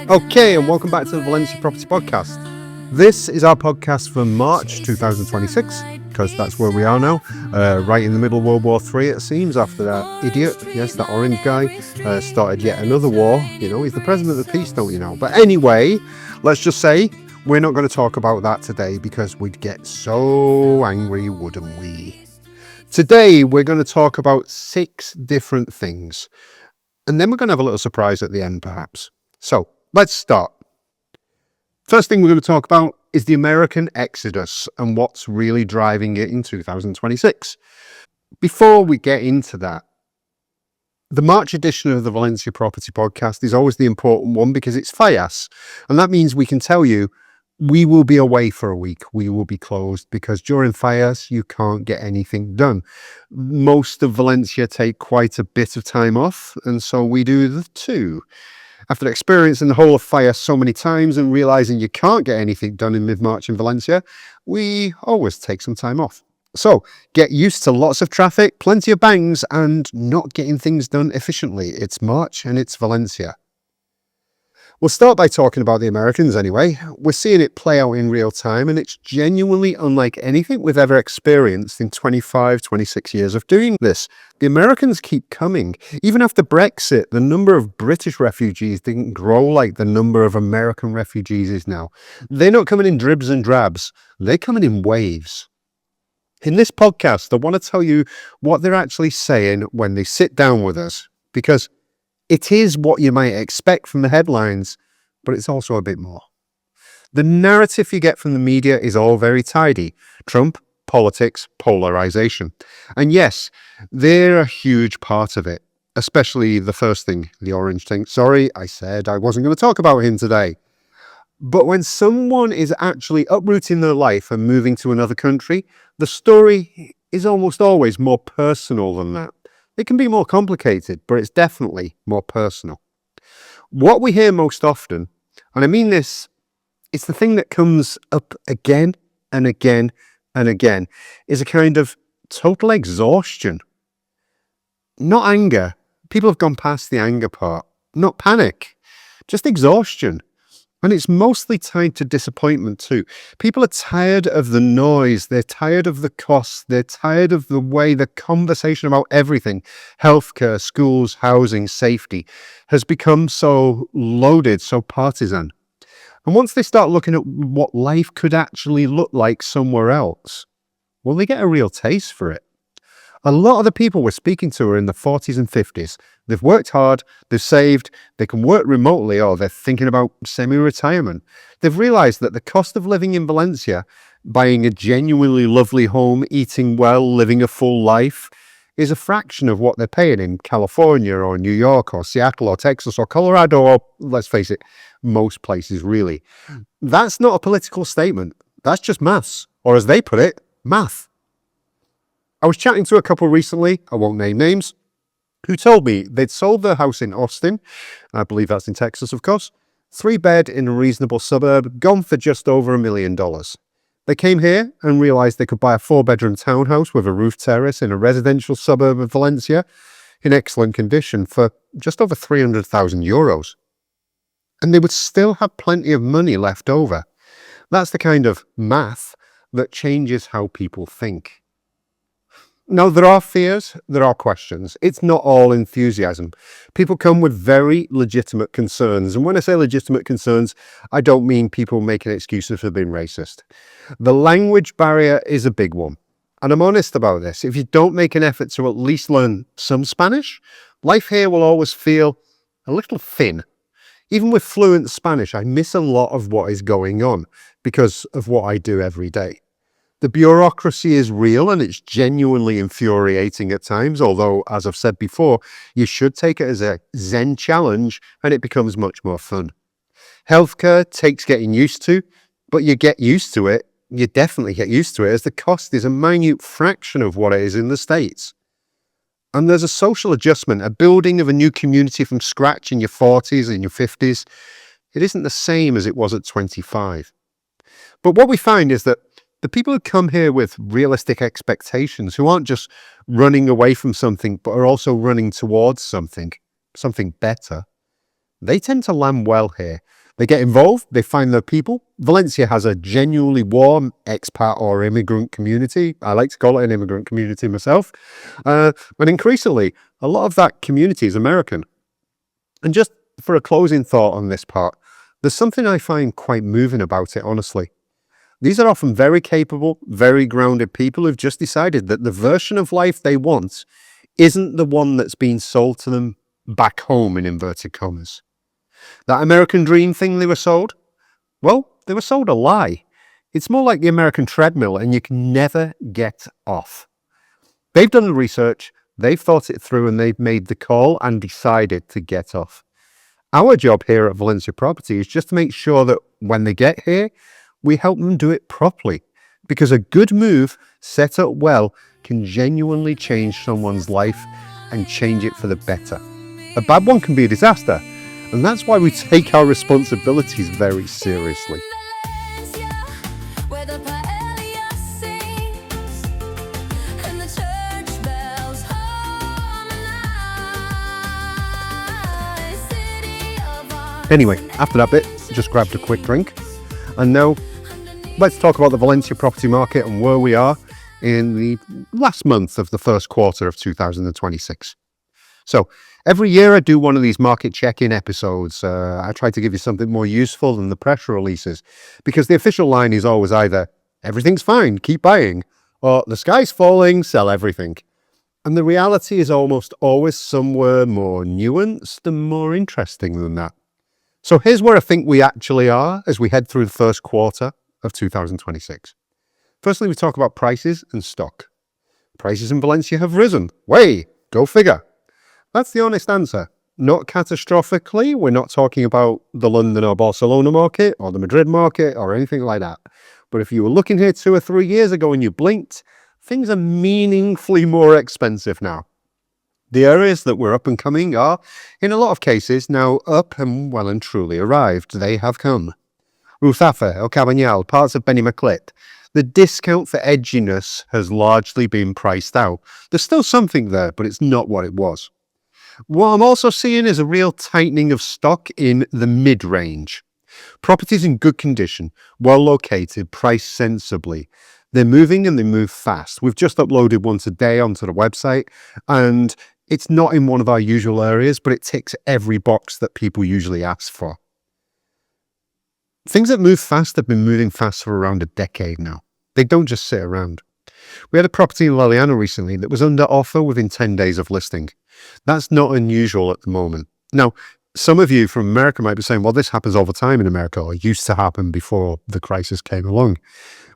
Okay, and welcome back to the Valencia Property Podcast. This is our podcast for March 2026, because that's where we are now, right in the middle of World War III, it seems, after that idiot, that orange guy, started yet another war. You know, he's the president of the peace, don't you know? But anyway, let's just say we're not going to talk about that today because we'd get so angry, wouldn't we? Today, we're going to talk about 6 different things, and then we're going to have a little surprise at the end, perhaps. So, let's start. First thing we're going to talk about is the American exodus and what's really driving it in 2026. Before we get into that, the March edition of the Valencia Property Podcast is always the important one because it's FIAS. And that means we can tell you we will be away for a week. We will be closed because during FIAS you can't get anything done. Most of Valencia take quite a bit of time off, and so we do the two. After experiencing the whole of FIAS so many times and realising you can't get anything done in mid-March in Valencia, we always take some time off. So get used to lots of traffic, plenty of bangs, and not getting things done efficiently. It's March and it's Valencia. We'll start by talking about the Americans anyway. We're seeing it play out in real time, and it's genuinely unlike anything we've ever experienced in 25, 26 years of doing this. The Americans keep coming. Even after Brexit, the number of British refugees didn't grow like the number of American refugees is now. They're not coming in dribs and drabs. They're coming in waves. In this podcast, I want to tell you what they're actually saying when they sit down with us, because it is what you might expect from the headlines, but it's also a bit more. The narrative you get from the media is all very tidy. Trump, politics, polarization. And yes, they're a huge part of it, especially the first thing, the orange thing. Sorry, I said I wasn't going to talk about him today. But when someone is actually uprooting their life and moving to another country, the story is almost always more personal than that. It can be more complicated, but it's definitely more personal. What we hear most often, and I mean this, it's the thing that comes up again and again and again, is a kind of total exhaustion. Not anger. People have gone past the anger part. Not panic. Just exhaustion. And it's mostly tied to disappointment too. People are tired of the noise. They're tired of the costs. They're tired of the way the conversation about everything, healthcare, schools, housing, safety, has become so loaded, so partisan. And once they start looking at what life could actually look like somewhere else, well, they get a real taste for it. A lot of the people we're speaking to are in the 40s and 50s. They've worked hard, they've saved, they can work remotely, or they're thinking about semi-retirement. They've realised that the cost of living in Valencia, buying a genuinely lovely home, eating well, living a full life, is a fraction of what they're paying in California or New York or Seattle or Texas or Colorado or, let's face it, most places really. That's not a political statement. That's just maths, or as they put it, math. I was chatting to a couple recently, I won't name names, who told me they'd sold their house in Austin, I believe that's in Texas, of course, 3-bed in a reasonable suburb, gone for just over $1 million. They came here and realised they could buy a 4-bedroom townhouse with a roof terrace in a residential suburb of Valencia in excellent condition for just over €300,000. And they would still have plenty of money left over. That's the kind of math that changes how people think. Now, there are fears, there are questions. It's not all enthusiasm. People come with very legitimate concerns. And when I say legitimate concerns, I don't mean people making excuses for being racist. The language barrier is a big one. And I'm honest about this. If you don't make an effort to at least learn some Spanish, life here will always feel a little thin. Even with fluent Spanish, I miss a lot of what is going on because of what I do every day. The bureaucracy is real and it's genuinely infuriating at times, although, as I've said before, you should take it as a Zen challenge and it becomes much more fun. Healthcare takes getting used to, but you get used to it, you definitely get used to it, as the cost is a minute fraction of what it is in the States. And there's a social adjustment, a building of a new community from scratch in your 40s and your 50s. It isn't the same as it was at 25. But what we find is that the people who come here with realistic expectations, who aren't just running away from something, but are also running towards something better, they tend to land well here. They get involved, they find their people. Valencia has a genuinely warm expat or immigrant community. I like to call it an immigrant community myself. But increasingly, a lot of that community is American. And just for a closing thought on this part, there's something I find quite moving about it, honestly. These are often very capable, very grounded people who've just decided that the version of life they want isn't the one that's been sold to them back home, in inverted commas. That American dream thing they were sold? Well, they were sold a lie. It's more like the American treadmill, and you can never get off. They've done the research, they've thought it through, and they've made the call and decided to get off. Our job here at Valencia Property is just to make sure that when they get here, we help them do it properly. Because a good move set up well can genuinely change someone's life and change it for the better. A bad one can be a disaster, and that's why we take our responsibilities very seriously. Anyway, after that bit, just grabbed a quick drink. And now, let's talk about the Valencia property market and where we are in the last month of the first quarter of 2026. So, every year I do one of these market check-in episodes. I try to give you something more useful than the press releases, because the official line is always either, everything's fine, keep buying, or the sky's falling, sell everything. And the reality is almost always somewhere more nuanced and more interesting than that. So here's where I think we actually are as we head through the first quarter of 2026. Firstly, we talk about prices and stock. Prices in Valencia have risen. Way, go figure. That's the honest answer. Not catastrophically. We're not talking about the London or Barcelona market or the Madrid market or anything like that. But if you were looking here 2 or 3 years ago and you blinked, things are meaningfully more expensive now. The areas that were up and coming are, in a lot of cases, now up and well and truly arrived. They have come. Ruzafa, El Cabanyal, parts of Benimaclet. The discount for edginess has largely been priced out. There's still something there, but it's not what it was. What I'm also seeing is a real tightening of stock in the mid-range. Properties in good condition, well located, priced sensibly. They're moving and they move fast. We've just uploaded one today onto the website, and it's not in one of our usual areas, but it ticks every box that people usually ask for. Things that move fast have been moving fast for around a decade now. They don't just sit around. We had a property in Liliana recently that was under offer within 10 days of listing. That's not unusual at the moment. Now, some of you from America might be saying, well, this happens all the time in America, or used to happen before the crisis came along.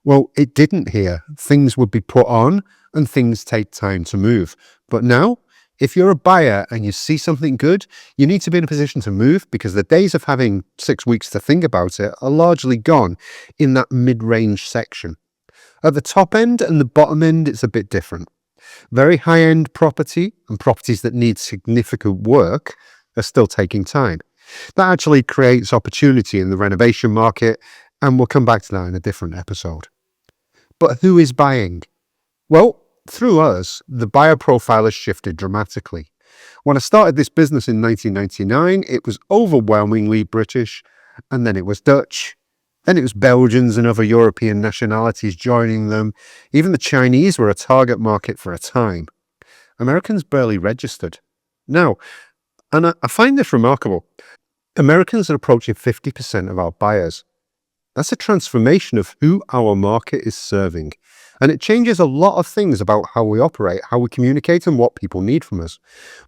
Well, it didn't here. Things would be put on and things take time to move. But now, if you're a buyer and you see something good, you need to be in a position to move, because the days of having 6 weeks to think about it are largely gone in that mid-range section. At the top end and the bottom end, it's a bit different. Very high-end property and properties that need significant work are still taking time. That actually creates opportunity in the renovation market, and we'll come back to that in a different episode. But who is buying? Well, through us, the buyer profile has shifted dramatically. When I started this business in 1999, it was overwhelmingly British, and then it was Dutch. Then it was Belgians and other European nationalities joining them. Even the Chinese were a target market for a time. Americans barely registered. Now, and I find this remarkable, Americans are approaching 50% of our buyers. That's a transformation of who our market is serving. And it changes a lot of things about how we operate, how we communicate, and what people need from us.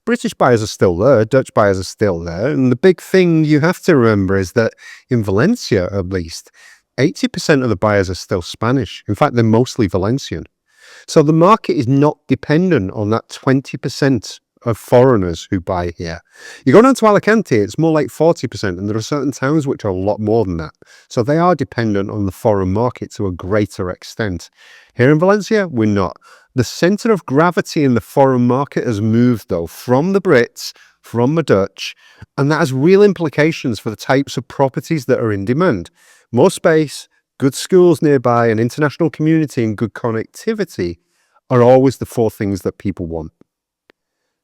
British buyers are still there, Dutch buyers are still there, and the big thing you have to remember is that in Valencia, at least, 80% of the buyers are still Spanish. In fact, they're mostly Valencian. So the market is not dependent on that 20% of foreigners who buy here. You go down to Alicante, it's more like 40%, and there are certain towns which are a lot more than that. So they are dependent on the foreign market to a greater extent. Here in Valencia, we're not. The centre of gravity in the foreign market has moved, though, from the Brits, from the Dutch, and that has real implications for the types of properties that are in demand. More space, good schools nearby, an international community, and good connectivity are always the 4 things that people want.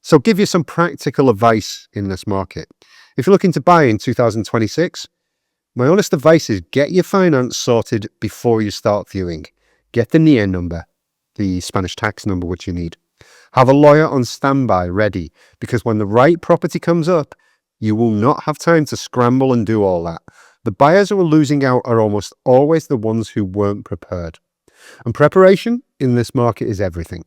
So give you some practical advice in this market. If you're looking to buy in 2026, my honest advice is get your finance sorted before you start viewing. Get the NIE number, the Spanish tax number which you need. Have a lawyer on standby ready, because when the right property comes up, you will not have time to scramble and do all that. The buyers who are losing out are almost always the ones who weren't prepared. And preparation in this market is everything.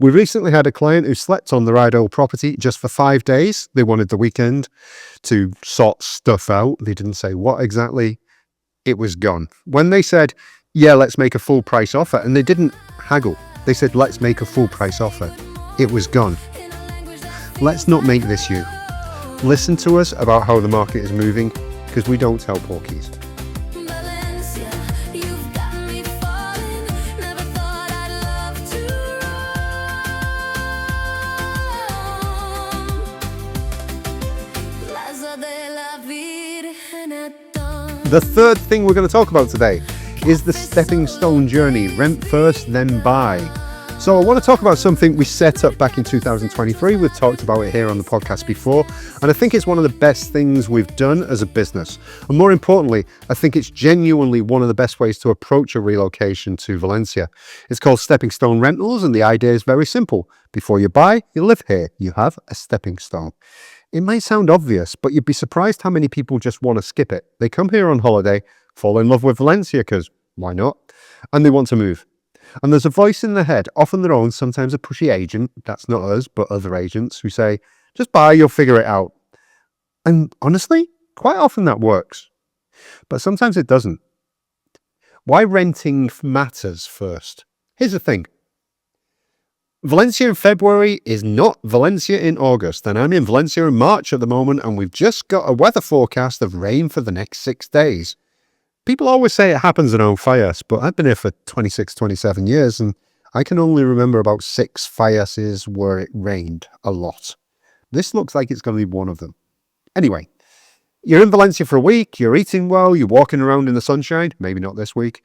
We recently had a client who slept on the right old property just for 5 days. They wanted the weekend to sort stuff out. They didn't say what exactly. It was gone. When they said, yeah, let's make a full price offer, and they didn't haggle. They said, let's make a full price offer. It was gone. Let's not make this you. Listen to us about how the market is moving, because we don't tell porkies. The third thing we're going to talk about today is the stepping stone journey, rent first, then buy. So I want to talk about something we set up back in 2023. We've talked about it here on the podcast before, and I think it's one of the best things we've done as a business. And more importantly, I think it's genuinely one of the best ways to approach a relocation to Valencia. It's called Stepping Stone Rentals, and the idea is very simple. Before you buy, you live here. You have a stepping stone. It may sound obvious, but you'd be surprised how many people just want to skip it. They come here on holiday, fall in love with Valencia, because why not? And they want to move. And there's a voice in their head, often their own, sometimes a pushy agent, that's not us, but other agents, who say, just buy, you'll figure it out. And honestly, quite often that works. But sometimes it doesn't. Why renting matters first. Here's the thing. Valencia in February is not Valencia in August, and I'm in Valencia in March at the moment, and we've just got a weather forecast of rain for the next 6 days. People always say it happens in Fias, but I've been here for 26, 27 years, and I can only remember about 6 Fiases where it rained a lot. This looks like it's going to be one of them. Anyway, you're in Valencia for a week, you're eating well, you're walking around in the sunshine, maybe not this week.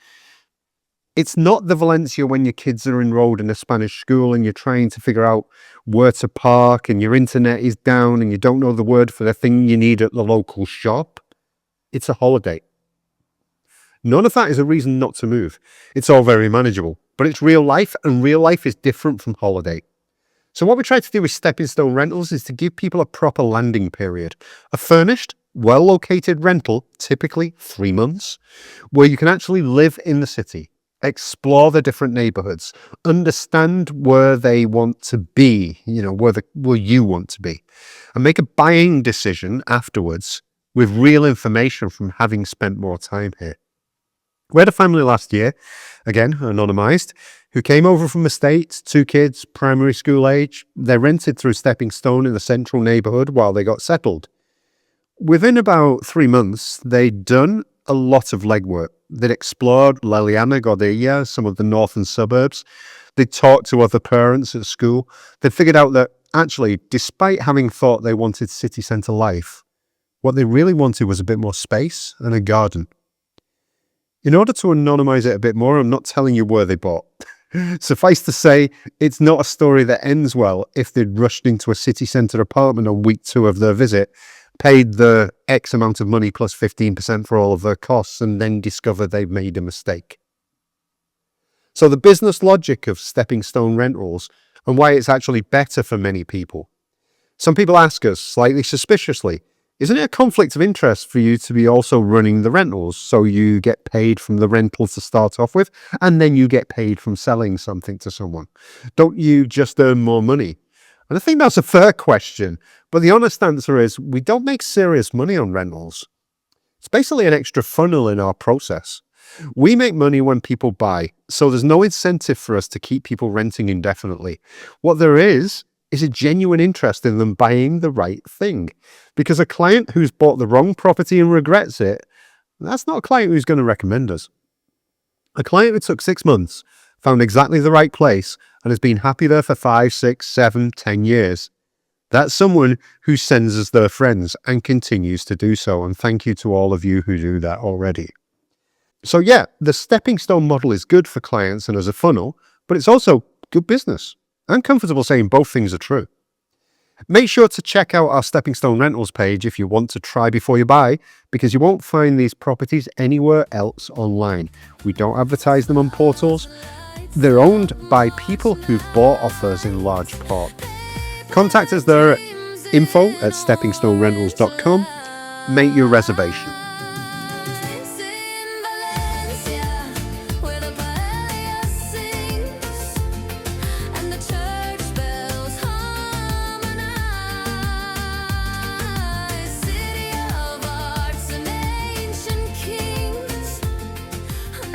It's not the Valencia when your kids are enrolled in a Spanish school and you're trying to figure out where to park and your internet is down and you don't know the word for the thing you need at the local shop. It's a holiday. None of that is a reason not to move. It's all very manageable, but it's real life, and real life is different from holiday. So what we try to do with Stepping Stone Rentals is to give people a proper landing period. A furnished, well-located rental, typically 3 months, where you can actually live in the city, explore the different neighborhoods, understand where they want to be, where you want to be, and make a buying decision afterwards with real information from having spent more time here. We had a family last year, again, anonymized, who came over from the States, 2 kids, primary school age. They rented through Stepping Stone in the central neighborhood while they got settled. Within about 3 months, they'd done a lot of legwork. They'd explored La Liana, Godella, some of the northern suburbs. They'd talked to other parents at school. They'd figured out that, actually, despite having thought they wanted city centre life, what they really wanted was a bit more space and a garden. In order to anonymize it a bit more, I'm not telling you where they bought. Suffice to say, it's not a story that ends well if they'd rushed into a city centre apartment on week 2 of their visit, paid the X amount of money plus 15% for all of their costs, and then discovered they've made a mistake. So the business logic of Stepping Stone Rentals and why it's actually better for many people. Some people ask us, slightly suspiciously, isn't it a conflict of interest for you to be also running the rentals, so you get paid from the rental to start off with, and then you get paid from selling something to someone? Don't you just earn more money? And I think that's a fair question, but the honest answer is we don't make serious money on rentals. It's basically an extra funnel in our process. We make money when people buy, so there's no incentive for us to keep people renting indefinitely. What there is a genuine interest in them buying the right thing. Because a client who's bought the wrong property and regrets it, that's not a client who's going to recommend us. A client who took 6 months, found exactly the right place, and has been happy there for 5, 6, 7, 10 years. That's someone who sends us their friends and continues to do so. And thank you to all of you who do that already. So yeah, the stepping stone model is good for clients and as a funnel, but it's also good business. I'm comfortable saying both things are true. Make sure to check out our Stepping Stone Rentals page if you want to try before you buy, because you won't find these properties anywhere else online. We don't advertise them on portals. They're owned by people who've bought offers in large part. Contact us there at info@steppingstonerentals.com. Make your reservation.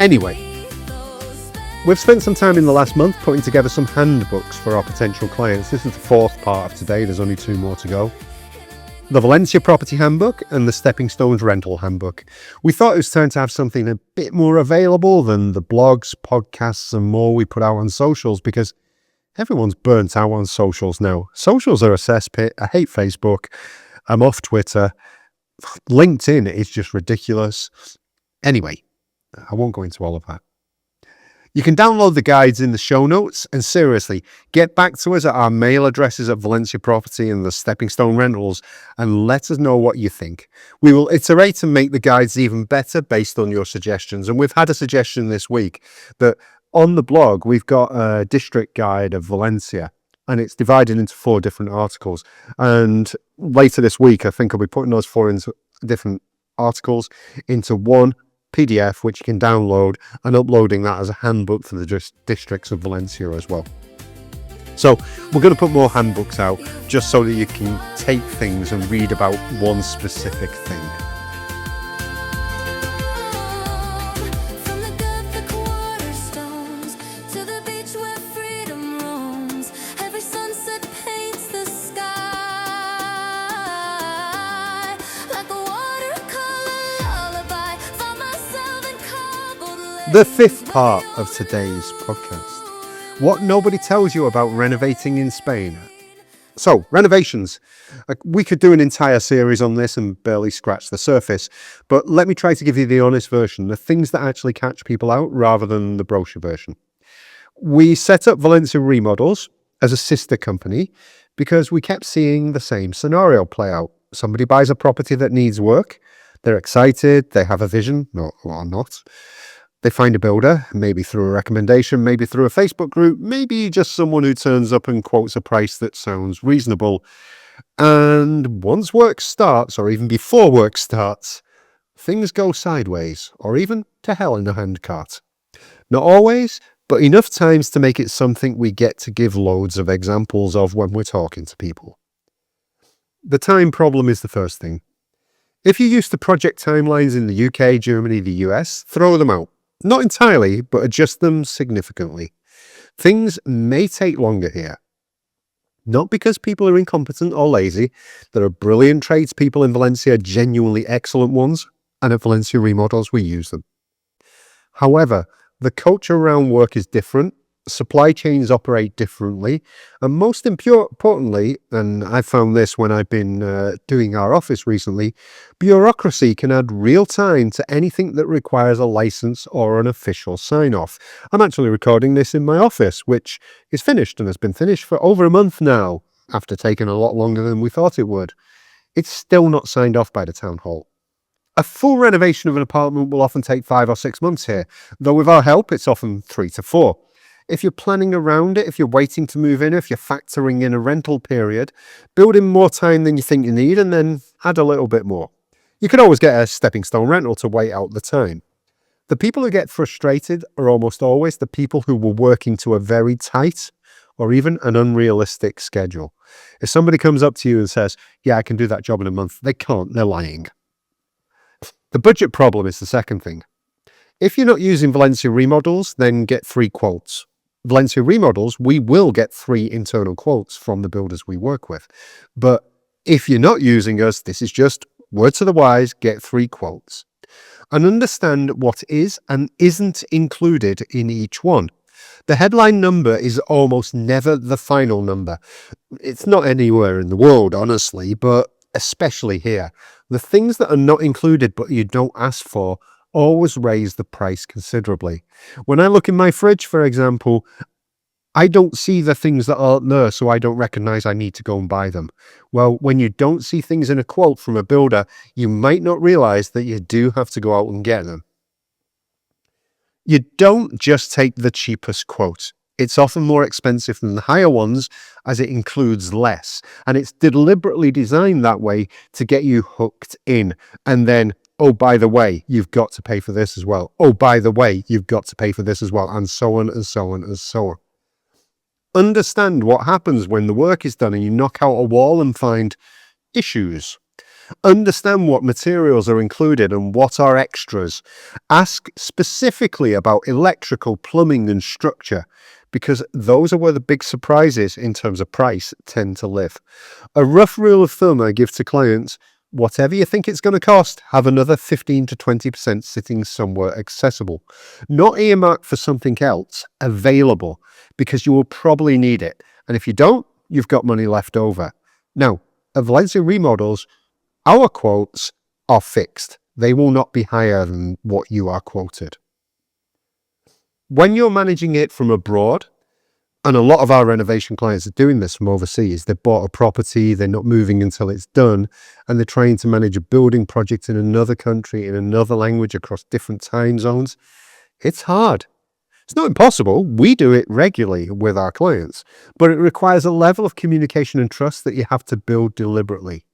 Anyway, we've spent some time in the last month putting together some handbooks for our potential clients. This is the fourth part of today. There's only 2 more to go. The Valencia Property Handbook and the Stepping Stones Rental Handbook. We thought it was time to have something a bit more available than the blogs, podcasts and more we put out on socials, because everyone's burnt out on socials now. Socials are a cesspit. I hate Facebook. I'm off Twitter. LinkedIn is just ridiculous. Anyway, I won't go into all of that. You can download the guides in the show notes, and seriously, get back to us at our mail addresses at Valencia Property and the Stepping Stone Rentals and let us know what you think. We will iterate and make the guides even better based on your suggestions. And we've had a suggestion this week that on the blog, we've got a district guide of Valencia, and it's divided into 4 different articles. And later this week, I think I'll be putting those 4 into different articles into one PDF, which you can download, and uploading that as a handbook for the districts of Valencia as well. So we're going to put more handbooks out just so that you can take things and read about one specific thing. The 5th part of today's podcast. What nobody tells you about renovating in Spain. So, renovations. We could do an entire series on this and barely scratch the surface, but let me try to give you the honest version, the things that actually catch people out rather than the brochure version. We set up Valencia Remodels as a sister company because we kept seeing the same scenario play out. Somebody buys a property that needs work. They're excited. They have a vision, or not. They find a builder, maybe through a recommendation, maybe through a Facebook group, maybe just someone who turns up and quotes a price that sounds reasonable. And once work starts, or even before work starts, things go sideways, or even to hell in a handcart. Not always, but enough times to make it something we get to give loads of examples of when we're talking to people. The time problem is the first thing. If you're used to project timelines in the UK, Germany, the US, throw them out. Not entirely, but adjust them significantly. Things may take longer here. Not because people are incompetent or lazy. There are brilliant tradespeople in Valencia, genuinely excellent ones, and at Valencia Remodels we use them. However, the culture around work is different, supply chains operate differently, and most importantly, and I found this when I've been doing our office recently, bureaucracy can add real time to anything that requires a license or an official sign-off. I'm actually recording this in my office, which is finished and has been finished for over a month now, after taking a lot longer than we thought it would. It's still not signed off by the town hall. A full renovation of an apartment will often take 5 or 6 months here, though with our help it's often 3 to 4. If you're planning around it, if you're waiting to move in, if you're factoring in a rental period, build in more time than you think you need and then add a little bit more. You can always get a stepping stone rental to wait out the time. The people who get frustrated are almost always the people who were working to a very tight or even an unrealistic schedule. If somebody comes up to you and says, yeah, I can do that job in a month, they can't, they're lying. The budget problem is the second thing. If you're not using Valencia Remodels, then get 3 quotes. Valencia Remodels, we will get 3 internal quotes from the builders we work with. But if you're not using us, this is just word to the wise, get 3 quotes. And understand what is and isn't included in each one. The headline number is almost never the final number. It's not anywhere in the world, honestly, but especially here. The things that are not included but you don't ask for always raise the price considerably. When I look in my fridge, for example, I don't see the things that aren't there, so I don't recognize I need to go and buy them. Well, when you don't see things in a quote from a builder, you might not realize that you do have to go out and get them. You don't just take the cheapest quote. It's often more expensive than the higher ones as it includes less. And it's deliberately designed that way to get you hooked in. And then, oh, by the way, you've got to pay for this as well. Oh, by the way, you've got to pay for this as well. And so on and so on and so on. Understand what happens when the work is done and you knock out a wall and find issues. Understand what materials are included and what are extras. Ask specifically about electrical, plumbing and structure, because those are where the big surprises in terms of price tend to live. A rough rule of thumb I give to clients: whatever you think it's going to cost, have another 15 to 20% sitting somewhere accessible. Not earmarked for something else, available, because you will probably need it. And if you don't, you've got money left over. Now, at Valencia Remodels, our quotes are fixed. They will not be higher than what you are quoted. When you're managing it from abroad, and a lot of our renovation clients are doing this from overseas, they've bought a property, they're not moving until it's done, and they're trying to manage a building project in another country, in another language, across different time zones. It's hard. It's not impossible. We do it regularly with our clients, but it requires a level of communication and trust that you have to build deliberately.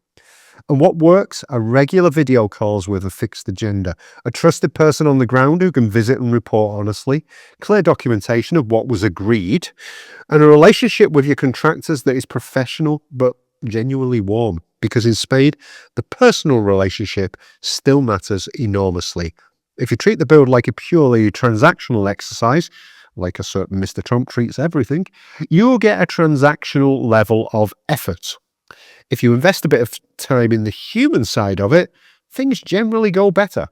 And what works are regular video calls with a fixed agenda, a trusted person on the ground who can visit and report honestly, clear documentation of what was agreed, and a relationship with your contractors that is professional but genuinely warm. Because in Spain, the personal relationship still matters enormously. If you treat the build like a purely transactional exercise, like a certain Mr. Trump treats everything, you'll get a transactional level of effort. If you invest a bit of time in the human side of it, things generally go better.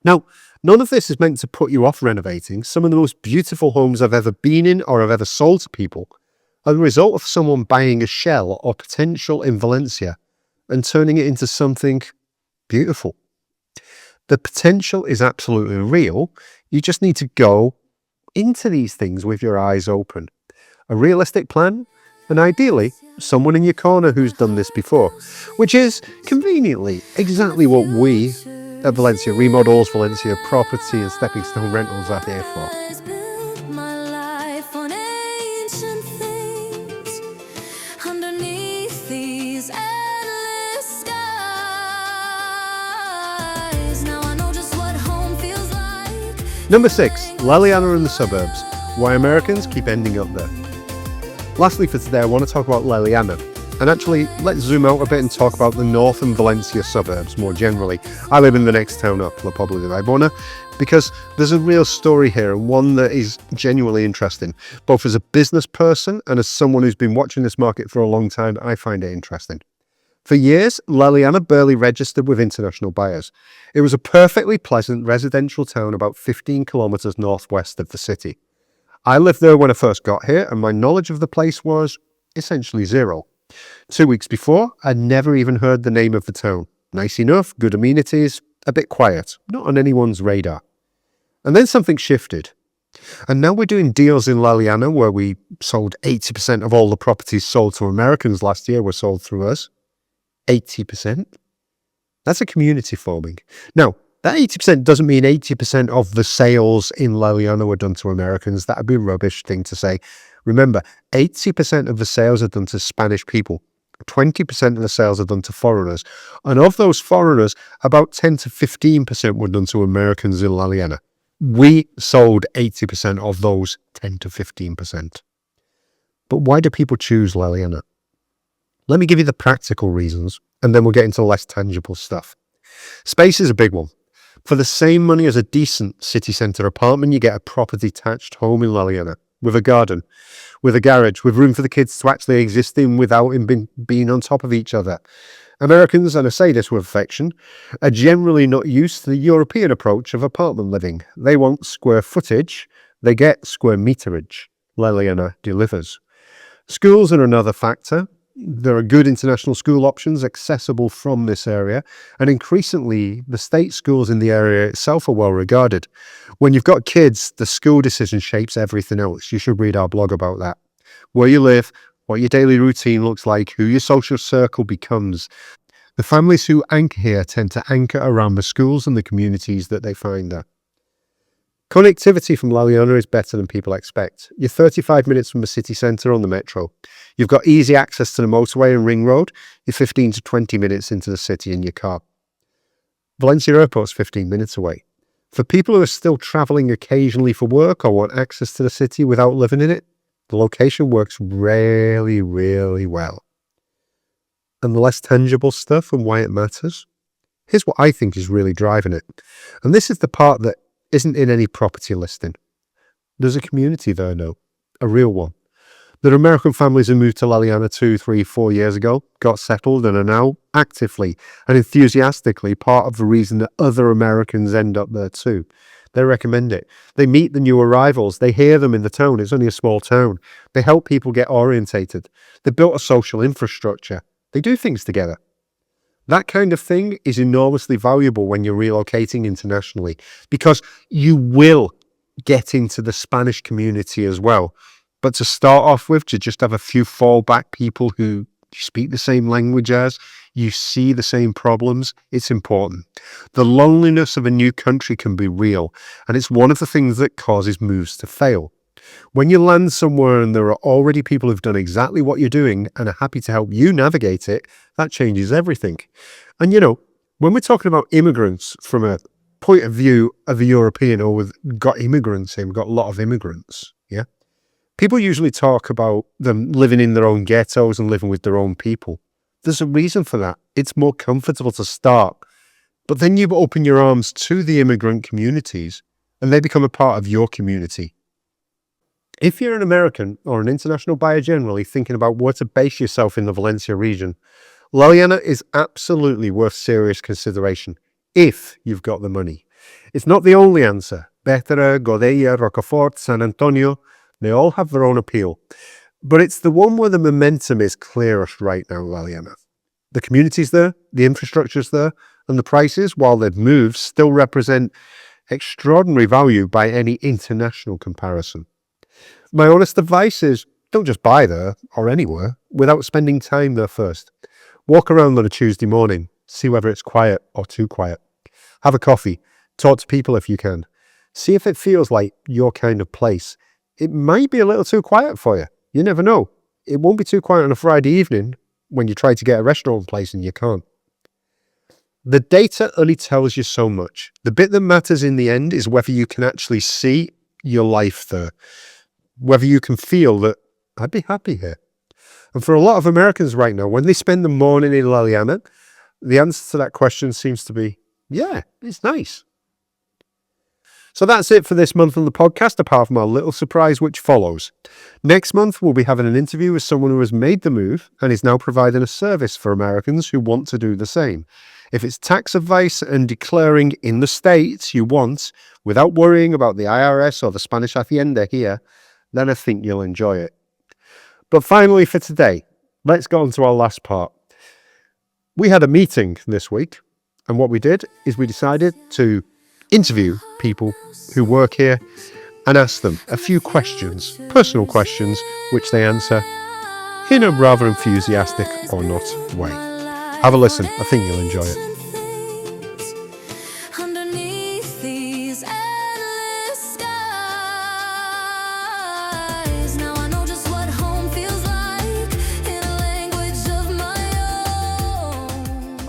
Now, none of this is meant to put you off renovating. Some of the most beautiful homes I've ever been in or have ever sold to people are the result of someone buying a shell or potential in Valencia and turning it into something beautiful. The potential is absolutely real. You just need to go into these things with your eyes open. A realistic plan, and ideally, someone in your corner who's done this before, which is conveniently exactly what we at Valencia Remodels, Valencia Property and Stepping Stone Rentals are here for. Number 6, Leliana and the suburbs, why Americans keep ending up there. Lastly for today, I want to talk about Leliana. And actually, let's zoom out a bit and talk about the northern Valencia suburbs more generally. I live in the next town up, La Pobla de Vallbona, because there's a real story here, and one that is genuinely interesting. Both as a business person and as someone who's been watching this market for a long time, I find it interesting. For years, Leliana barely registered with international buyers. It was a perfectly pleasant residential town about 15 kilometers northwest of the city. I lived there when I first got here, and my knowledge of the place was essentially zero. 2 weeks before, I'd never even heard the name of the town. Nice enough, good amenities, a bit quiet, not on anyone's radar. And then something shifted. And now we're doing deals in Leliana where we sold 80% of all the properties sold to Americans last year were sold through us. 80%? That's a community forming. Now, that 80% doesn't mean 80% of the sales in Leliana were done to Americans. That would be a rubbish thing to say. Remember, 80% of the sales are done to Spanish people. 20% of the sales are done to foreigners. And of those foreigners, about 10 to 15% were done to Americans in Leliana. We sold 80% of those 10 to 15%. But why do people choose Leliana? Let me give you the practical reasons, and then we'll get into the less tangible stuff. Space is a big one. For the same money as a decent city centre apartment, you get a proper detached home in Leliana, with a garden, with a garage, with room for the kids to actually exist in without being on top of each other. Americans, and I say this with affection, are generally not used to the European approach of apartment living. They want square footage, they get square meterage. Leliana delivers. Schools are another factor. There are good international school options accessible from this area, and increasingly the state schools in the area itself are well regarded. When you've got kids, the school decision shapes everything else. You should read our blog about that. Where you live, what your daily routine looks like, who your social circle becomes. The families who anchor here tend to anchor around the schools and the communities that they find there. Connectivity from La Leona is better than people expect. You're 35 minutes from the city centre on the metro. You've got easy access to the motorway and ring road. You're 15 to 20 minutes into the city in your car. Valencia Airport's 15 minutes away. For people who are still travelling occasionally for work or want access to the city without living in it, the location works really, really well. And the less tangible stuff and why it matters? Here's what I think is really driving it. And this is the part that isn't in any property listing. There's a community there now, a real one. There are American families who moved to La Leona 2, 3, 4 years ago, got settled and are now actively and enthusiastically part of the reason that other Americans end up there too. They recommend it. They meet the new arrivals. They hear them in the town. It's only a small town. They help people get orientated. They built a social infrastructure. They do things together. That kind of thing is enormously valuable when you're relocating internationally, because you will get into the Spanish community as well. But to start off with, to just have a few fallback people who speak the same language as, you see the same problems, it's important. The loneliness of a new country can be real, and it's one of the things that causes moves to fail. When you land somewhere and there are already people who've done exactly what you're doing and are happy to help you navigate it, that changes everything. And when we're talking about immigrants from a point of view of a European, or we've got immigrants here, we've got a lot of immigrants, yeah? People usually talk about them living in their own ghettos and living with their own people. There's a reason for that. It's more comfortable to start. But then you open your arms to the immigrant communities and they become a part of your community. If you're an American or an international buyer generally thinking about where to base yourself in the Valencia region, La Leona is absolutely worth serious consideration if you've got the money. It's not the only answer. Bétera, Godella, Rocafort, San Antonio, they all have their own appeal. But it's the one where the momentum is clearest right now, La Leona. The community's there, the infrastructure's there, and the prices, while they've moved, still represent extraordinary value by any international comparison. My honest advice is, don't just buy there or anywhere without spending time there first. Walk around on a Tuesday morning, see whether it's quiet or too quiet. Have a coffee, talk to people if you can. See if it feels like your kind of place. It might be a little too quiet for you. You never know. It won't be too quiet on a Friday evening when you try to get a restaurant place and you can't. The data only tells you so much. The bit that matters in the end is whether you can actually see your life there. Whether you can feel that, I'd be happy here. And for a lot of Americans right now, when they spend the morning in La Leona, the answer to that question seems to be, yeah, it's nice. So that's it for this month on the podcast, apart from our little surprise which follows. Next month, we'll be having an interview with someone who has made the move and is now providing a service for Americans who want to do the same. If it's tax advice and declaring in the States you want, without worrying about the IRS or the Spanish Hacienda here, then I think you'll enjoy it. But finally for today, let's go on to our last part. We had a meeting this week, and what we did is we decided to interview people who work here and ask them a few questions, personal questions, which they answer in a rather enthusiastic or not way. Have a listen. I think you'll enjoy it.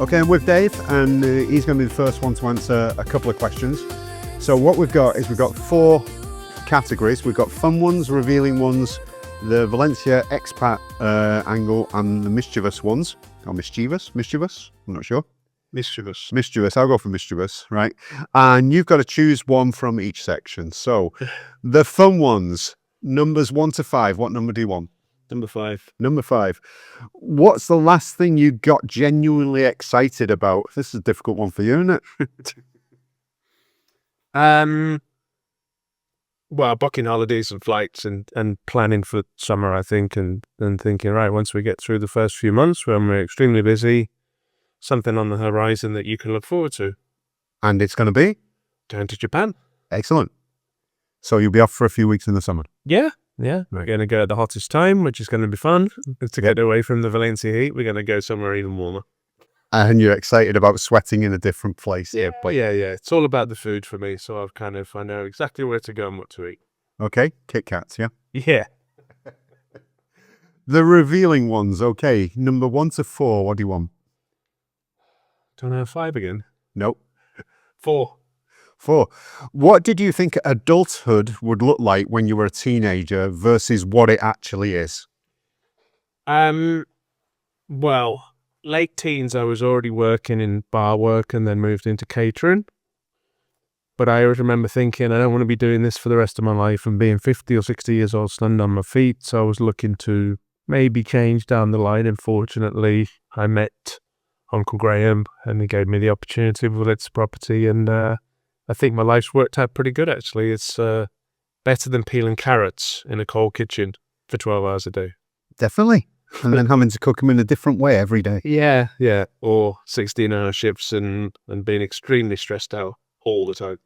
Okay, I'm with Dave, and he's going to be the first one to answer a couple of questions. So what we've got is we've got 4 categories. We've got fun ones, revealing ones, the Valencia expat angle, and the mischievous ones. Or mischievous? I'm not sure. Mischievous. I'll go for mischievous, right? And you've got to choose one from each section. So the fun ones, numbers 1 to 5. What number do you want? Number 5. Number 5. What's the last thing you got genuinely excited about? This is a difficult one for you, isn't it? well, booking holidays and flights and planning for summer, I think, and thinking, right, once we get through the first few months when we're extremely busy, something on the horizon that you can look forward to. And it's going to be? Going to Japan. Excellent. So you'll be off for a few weeks in the summer? Yeah. We're going to go at the hottest time, which is going to be fun. To get away from the Valencia heat, we're going to go somewhere even warmer. And you're excited about sweating in a different place. Yeah. It's all about the food for me. So I know exactly where to go and what to eat. Okay. Kit Kats, yeah? Yeah. The revealing ones. Okay. Number 1 to 4. What do you want? Don't have 5 again. Nope. 4. 4. What did you think adulthood would look like when you were a teenager versus what it actually is? Well, late teens, I was already working in bar work and then moved into catering. But I always remember thinking, I don't want to be doing this for the rest of my life and being 50 or 60 years old, standing on my feet. So I was looking to maybe change down the line. And fortunately, I met Uncle Graham and he gave me the opportunity with Valencia Property. And I think my life's worked out pretty good, actually. It's better than peeling carrots in a cold kitchen for 12 hours a day. Definitely. And then having to cook them in a different way every day. Yeah. Or 16-hour shifts and being extremely stressed out all the time.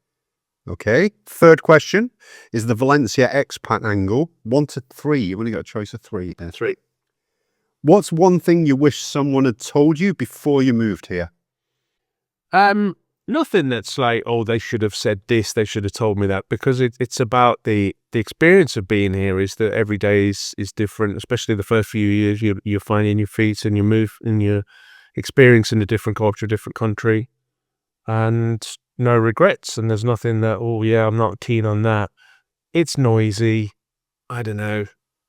Okay. Third question is the Valencia expat angle. 1 to 3. You've only got a choice of 3. 3. What's one thing you wish someone had told you before you moved here? Nothing that's like, oh, they should have said this, they should have told me that, because it's about the experience of being here is that every day is different, especially the first few years. You're finding your feet and you move and you're experiencing a different culture, a different country, and no regrets. And there's nothing that, oh, yeah, I'm not keen on that. It's noisy. I don't know.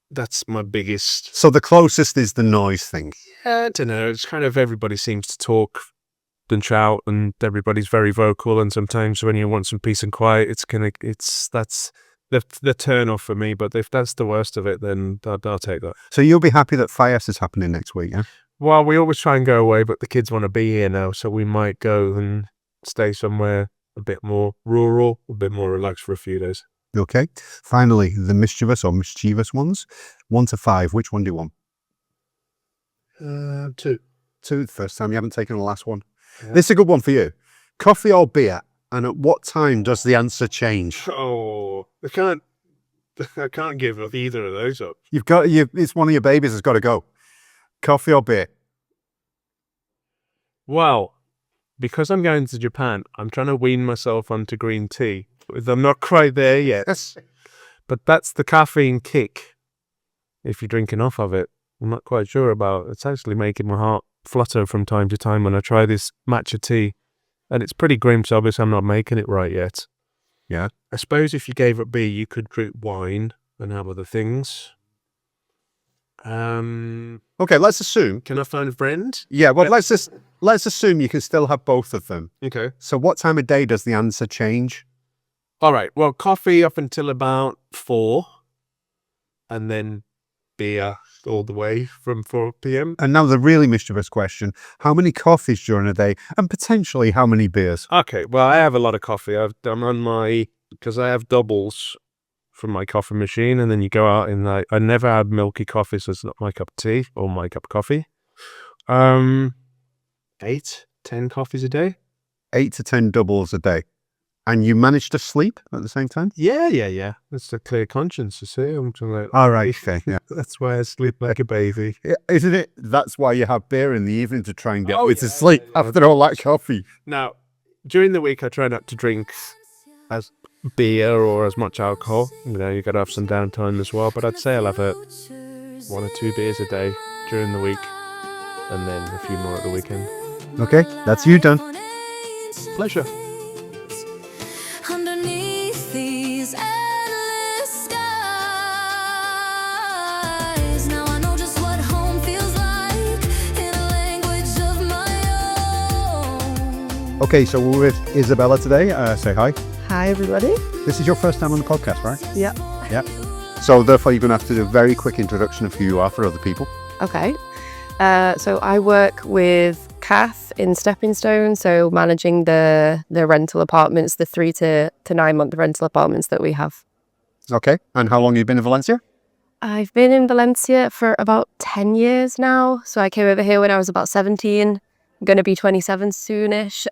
That's my biggest. So the closest is the noise thing. Yeah, I don't know. It's kind of everybody seems to talk and shout and everybody's very vocal, and sometimes when you want some peace and quiet, that's the turn off for me. But if that's the worst of it, then I'll take that. So you'll be happy that FIAS is happening next week, yeah? Well, we always try and go away, but the kids want to be here now, so we might go and stay somewhere a bit more rural, a bit more relaxed for a few days. Okay. Finally, the mischievous ones. 1 to 5. Which one do you want? 2. 2. The first time you haven't taken the last one. Yeah. This is a good one for you. Coffee or beer? And at what time does the answer change? Oh, I can't give up either of those up. It's one of your babies has got to go. Coffee or beer? Well, because I'm going to Japan, I'm trying to wean myself onto green tea. I'm not quite there yet. But that's the caffeine kick. If you're drinking off of it, I'm not quite sure about. It's actually making my heart flutter from time to time when I try this matcha tea. And it's pretty grim, so obviously I'm not making it right yet. Yeah. I suppose if you gave up beer, you could drink wine and have other things. Okay, let's assume. Can I find a friend? Yeah, well, let's assume you can still have both of them. Okay. So what time of day does the answer change? All right. Well, coffee up until about 4, and then beer all the way from 4 p.m. And now the really mischievous question: how many coffees during a day, and potentially how many beers? Okay. Well, I have a lot of coffee. I'm on because I have doubles from my coffee machine, and then you go out and I never had milky coffee, so it's not my cup of tea or my cup of coffee. 8, 10 coffees a day. 8 to 10 doubles a day. And you manage to sleep at the same time? Yeah. That's a clear conscience, you see. I'm like, all right, okay, yeah. That's why I sleep like a baby. Yeah, isn't it? That's why you have beer in the evening, to try and get to sleep after all that coffee. Now, during the week, I try not to drink as beer or as much alcohol. You know, you got to have some downtime as well. But I'd say I'll have 1 or 2 beers a day during the week, and then a few more at the weekend. Okay, that's you done. Pleasure. Underneath these endless skies, now I know just what home feels like in a language of my own. Okay, so we're with Isabella today. Say hi. Hi, everybody. This is your first time on the podcast, right? Yeah. Yeah. So therefore, you're going to have to do a very quick introduction of who you are for other people. Okay. So I work with Kath in Stepping Stone, so managing the rental apartments, the 3 to 9 month rental apartments that we have. Okay. And how long have you been in Valencia? I've been in Valencia for about 10 years now. So I came over here when I was about 17. I'm going to be 27 soonish.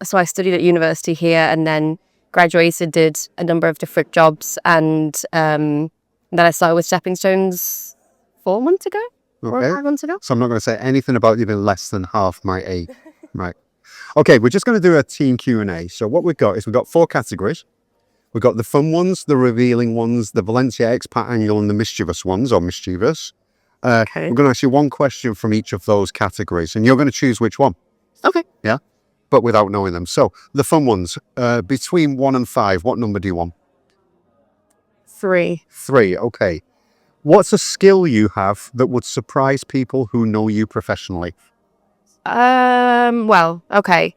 So I studied at university here and then graduated, did a number of different jobs. And then I started with Stepping Stones 4 months ago. 4 Okay. or 5 months ago. So I'm not going to say anything about you being less than half my age. Right. Okay, we're just going to do a team Q&A. So what we've got is we've got 4 categories. We've got the fun ones, the revealing ones, the Valencia expat angle, and the mischievous ones, or mischievous. Okay. I'm going to ask you one question from each of those categories, and you're going to choose which one. Okay. Yeah? But without knowing them. So the fun ones, between 1 and 5, what number do you want? 3. 3, okay. What's a skill you have that would surprise people who know you professionally? Well, okay.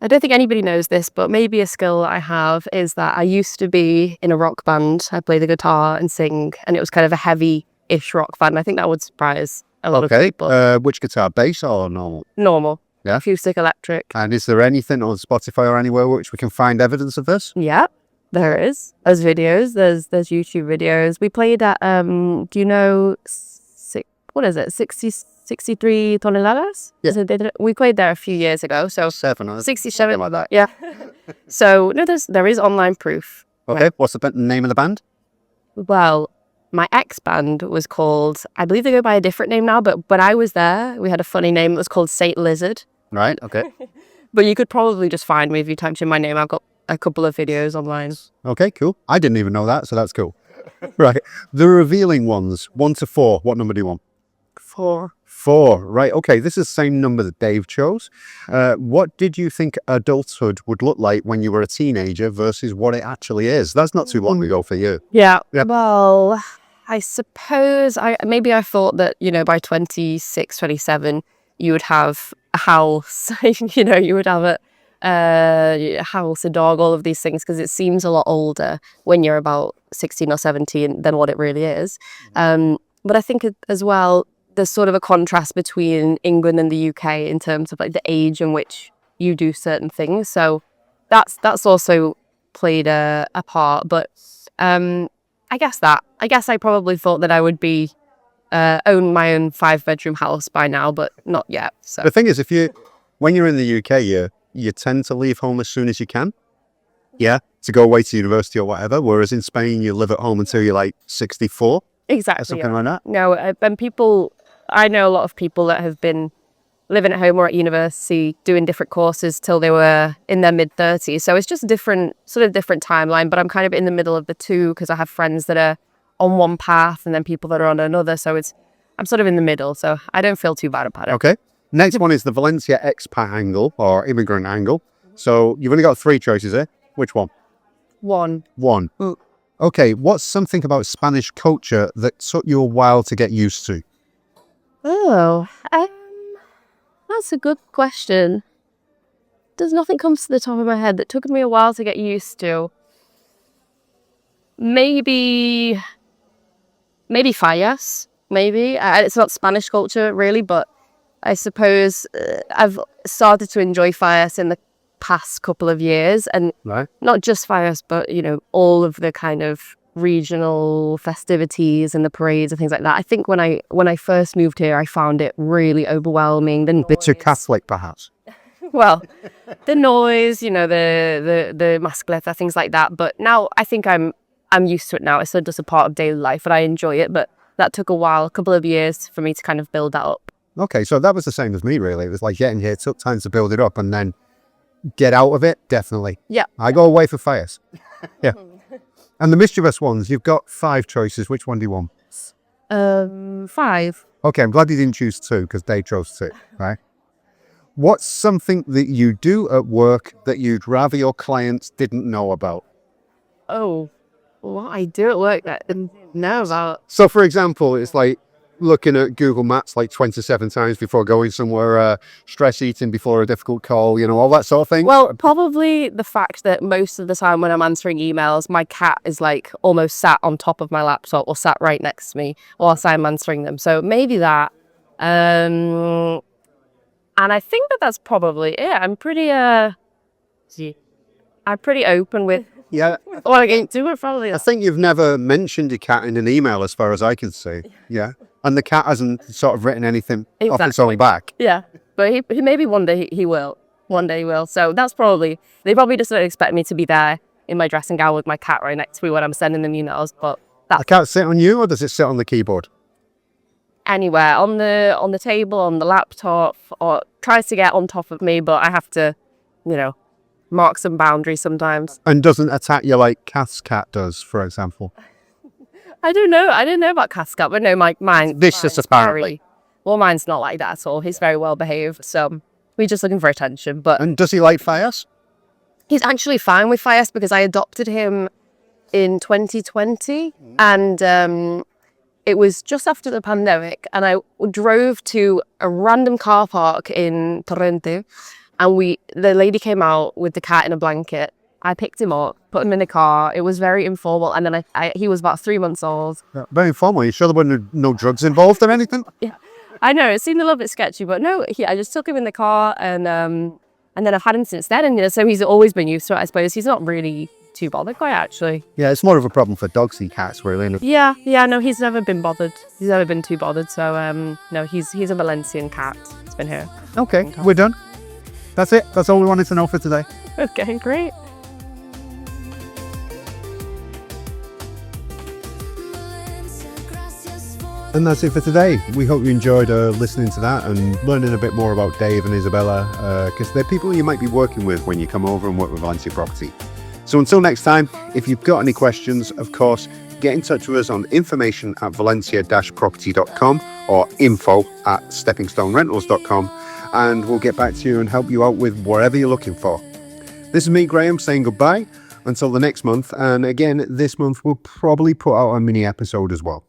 I don't think anybody knows this, but maybe a skill I have is that I used to be in a rock band. I play the guitar and sing, and it was kind of a heavy-ish rock band. I think that would surprise a lot of people. Which guitar, bass or normal? Normal. Yeah. Acoustic, electric. And is there anything on Spotify or anywhere which we can find evidence of this? Yeah, there is. There's videos. There's YouTube videos. We played at, do you know, 63 toneladas? Yeah. We played there a few years ago. So 7 or 67. something like that. Yeah. So no, there is online proof. Okay, what's the name of the band? Well, my ex band was called, I believe they go by a different name now, but when I was there, we had a funny name. It was called Saint Lizard. Right, okay. But you could probably just find me if you typed in my name. I've got a couple of videos online. Okay, cool. I didn't even know that, so that's cool. Right. The revealing ones, 1 to 4, what number do you want? 4. 4, right. Okay, this is the same number that Dave chose. What did you think adulthood would look like when you were a teenager versus what it actually is? That's not too long ago for you. Yeah. Yeah. Well, I suppose I thought that, by 26, 27, you would have a house, you would have a house, a dog, all of these things, because it seems a lot older when you're about 16 or 17 than what it really is. But I think as well, there's sort of a contrast between England and the UK in terms of like the age in which you do certain things. So that's also played a part. But I guess I probably thought that I would be own my own 5-bedroom house by now, but not yet. So The thing is, when you're in the UK, you tend to leave home as soon as you can. Yeah, to go away to university or whatever. Whereas in Spain, you live at home until you're like 64 or exactly. something like that. No, and I know a lot of people that have been living at home or at university doing different courses till they were in their mid-30s. So it's just a different timeline, but I'm kind of in the middle of the two because I have friends that are on one path and then people that are on another. So I'm sort of in the middle, so I don't feel too bad about it. Okay. Next one is the Valencia expat angle or immigrant angle. So you've only got 3 choices here. Which one? 1. 1. Okay, what's something about Spanish culture that took you a while to get used to? Oh, that's a good question. Nothing comes to the top of my head that took me a while to get used to. Maybe fallas. Maybe it's not Spanish culture really, but I suppose I've started to enjoy fallas in the past couple of years, and Right. not just fallas, but all of the kind of regional festivities and the parades and things like that. I think when I first moved here, I found it really overwhelming. The Bit too noise. Catholic, perhaps. Well, the noise, the mascleta, things like that. But now I think I'm used to it now. It's just a part of daily life, and I enjoy it. But that took a couple of years for me to kind of build that up. Okay, so that was the same as me, really. It was like getting here, it took time to build it up, and then get out of it, definitely. Yeah. I go away for fires. Yeah. And the mischievous ones, you've got 5 choices. Which one do you want? 5. Okay, I'm glad you didn't choose 2 because they chose 2, right? What's something that you do at work that you'd rather your clients didn't know about? Oh, what I do at work that I didn't know about. So, for example, it's like looking at Google Maps like 27 times before going somewhere, stress eating before a difficult call, all that sort of thing. Well, probably the fact that most of the time when I'm answering emails, my cat is like almost sat on top of my laptop or sat right next to me whilst I'm answering them. So maybe that. And I think that's probably it. I'm pretty open with Yeah. Well, I can't do it probably. I think you've never mentioned your cat in an email as far as I can see. Yeah. And the cat hasn't sort of written anything off its Exactly. own back. Yeah, but he maybe one day he will. One day he will. So that's probably, they probably just don't expect me to be there in my dressing gown with my cat right next to me when I'm sending them emails. But The that's cat sit on you or does it sit on the keyboard? anywhere on the table, on the laptop, or tries to get on top of me. But I have to, mark some boundaries sometimes. And doesn't attack you like Kath's cat does, for example. I don't know. I didn't know about Cascat, but no, mine. Vicious, mine's apparently. Well, mine's not like that at all. He's very well behaved, so we're just looking for attention. But And does he like fires? he's actually fine with Fias because I adopted him in 2020, and it was just after the pandemic, and I drove to a random car park in Torrente, and the lady came out with the cat in a blanket. I picked him up, put him in the car. It was very informal, and then he was about 3 months old. Yeah, very informal. You sure there were no drugs involved or anything? Yeah, I know, it seemed a little bit sketchy, but no, I just took him in the car, and then I've had him since then, and so he's always been used to it, I suppose. He's not really too bothered by it, actually. Yeah, it's more of a problem for dogs than cats, really. Isn't it? Yeah, no, he's never been bothered. He's never been too bothered, so no, he's a Valencian cat. It's been here. Okay, we're done. That's it. That's all we wanted to know for today. Okay, great. And that's it for today. We hope you enjoyed listening to that and learning a bit more about Dave and Isabella, because they're people you might be working with when you come over and work with Valencia Property. So until next time, if you've got any questions, of course, get in touch with us on information@valencia-property.com or info@steppingstonerentals.com, and we'll get back to you and help you out with whatever you're looking for. This is me, Graham, saying goodbye until the next month. And again, this month we'll probably put out a mini episode as well.